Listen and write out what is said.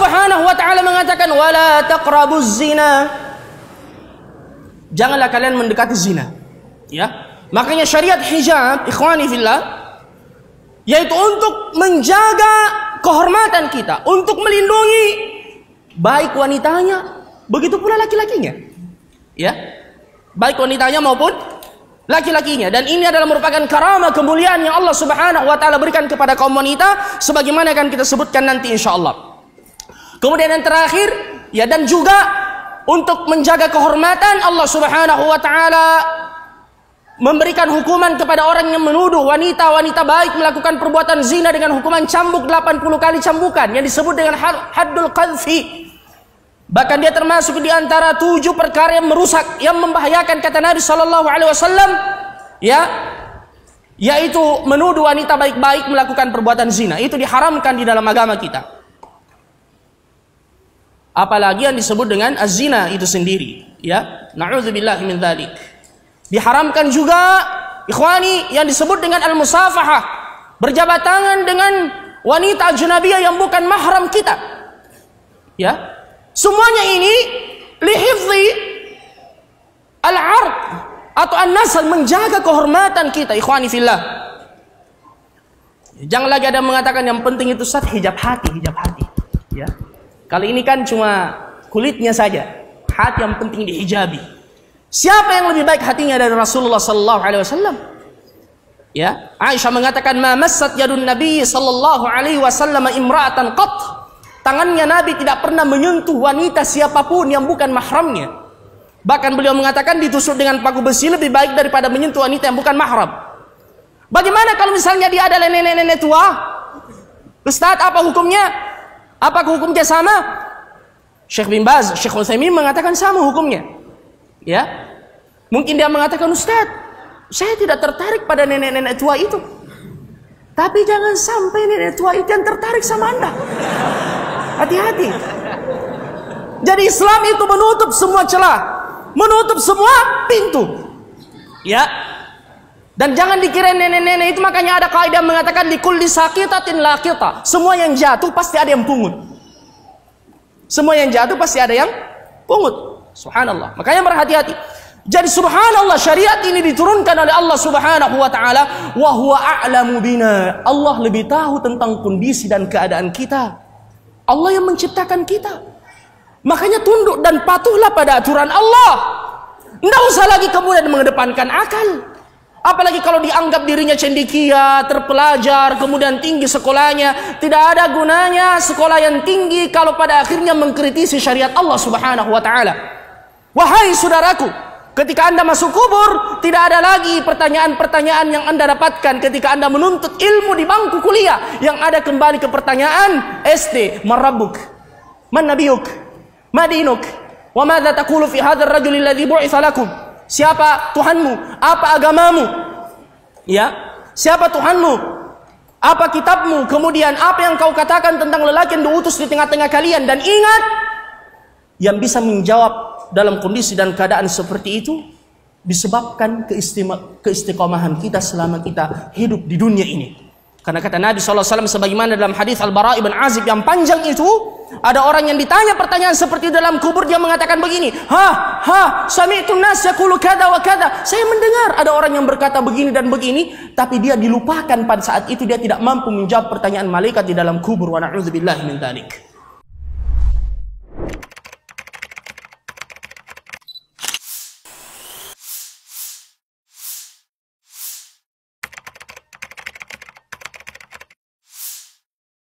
Subhanahu wa taala mengatakan wala taqrabuz zina. Janganlah kalian mendekati zina. Ya. Makanya syariat hijab, ikhwani fillah, yaitu untuk menjaga kehormatan kita, untuk melindungi baik wanitanya, begitu pula laki-lakinya. Ya. Baik wanitanya maupun laki-lakinya. Dan ini adalah merupakan karamah kemuliaan yang Allah Subhanahu wa taala berikan kepada kaum wanita sebagaimana akan kita sebutkan nanti insyaallah. Kemudian yang terakhir, ya, dan juga untuk menjaga kehormatan, Allah Subhanahu wa taala memberikan hukuman kepada orang yang menuduh wanita-wanita baik melakukan perbuatan zina dengan hukuman cambuk 80 kali cambukan yang disebut dengan haddul qadfi. Bahkan dia termasuk di antara 7 perkara yang merusak, yang membahayakan, kata Nabi sallallahu alaihi wasallam, ya, yaitu menuduh wanita baik-baik melakukan perbuatan zina. Itu diharamkan di dalam agama kita. Apalagi yang disebut dengan az-zina itu sendiri, ya. Na'udzubillahi min dzalik. Diharamkan juga, ikhwani, yang disebut dengan al-musafahah, berjabat tangan dengan wanita ajnabiyah yang bukan mahram kita. Ya. Semuanya ini lihifzi al-'ard atau an-nasl, menjaga kehormatan kita, ikhwani fillah. Jangan lagi ada yang mengatakan yang penting itu Ustaz hijab hati, ya. Kali ini kan cuma kulitnya saja, hati yang penting dihijabi. Siapa yang lebih baik hatinya dari Rasulullah sallallahu alaihi wasallam? Ya, Aisyah mengatakan ma massat yadun Nabi sallallahu alaihi wasallam imra'atan qat. Tangannya Nabi tidak pernah menyentuh wanita siapapun yang bukan mahramnya. Bahkan beliau mengatakan ditusuk dengan paku besi lebih baik daripada menyentuh wanita yang bukan mahram. Bagaimana kalau misalnya dia adalah nenek-nenek tua? Ustaz, apa hukumnya? Apakah hukumnya sama? Syekh bin Baz, Syekh Utsaimin mengatakan sama hukumnya. Ya. Mungkin dia mengatakan, Ustaz, saya tidak tertarik pada nenek-nenek tua itu. Tapi jangan sampai nenek tua itu yang tertarik sama Anda. Hati-hati. Jadi Islam itu menutup semua celah, menutup semua pintu. Ya. Dan jangan dikira nenek-nenek itu, makanya ada kaidah mengatakan likulli saqitatin laqita. Semua yang jatuh pasti ada yang pungut. Semua yang jatuh pasti ada yang pungut. Subhanallah. Makanya berhati-hati. Jadi subhanallah, syariat ini diturunkan oleh Allah Subhanahu wa taala, wa huwa a'lamu bina. Allah lebih tahu tentang kondisi dan keadaan kita. Allah yang menciptakan kita. Makanya tunduk dan patuhlah pada aturan Allah. Tidak usah lagi kemudian mengedepankan akal. Apalagi kalau dianggap dirinya cendekia, terpelajar, kemudian tinggi sekolahnya. Tidak ada gunanya sekolah yang tinggi kalau pada akhirnya mengkritisi syariat Allah Subhanahu wa taala. Wahai saudaraku, ketika Anda masuk kubur, tidak ada lagi pertanyaan-pertanyaan yang Anda dapatkan ketika Anda menuntut ilmu di bangku kuliah. Yang ada kembali ke pertanyaan SD, man rabbuk, man nabiyuk, ma dinuk, wa madza taqulu fi hadzal rajul alladhi bu'itsa lakum. Siapa Tuhanmu? Apa agamamu? Ya, siapa Tuhanmu? Apa kitabmu? Kemudian apa yang kau katakan tentang lelaki yang diutus di tengah-tengah kalian? Dan ingat, yang bisa menjawab dalam kondisi dan keadaan seperti itu disebabkan keistiqomahan kita selama kita hidup di dunia ini. Karena kata Nabi SAW sebagaimana dalam hadis Al-Bara' ibn Azib yang panjang itu, ada orang yang ditanya pertanyaan seperti dalam kubur, dia mengatakan begini, sami'tun nas yaqulu kada wa kada. Saya mendengar ada orang yang berkata begini dan begini, tapi dia dilupakan pada saat itu, dia tidak mampu menjawab pertanyaan malaikat di dalam kubur. Wa na'udzubillahi min dzalik.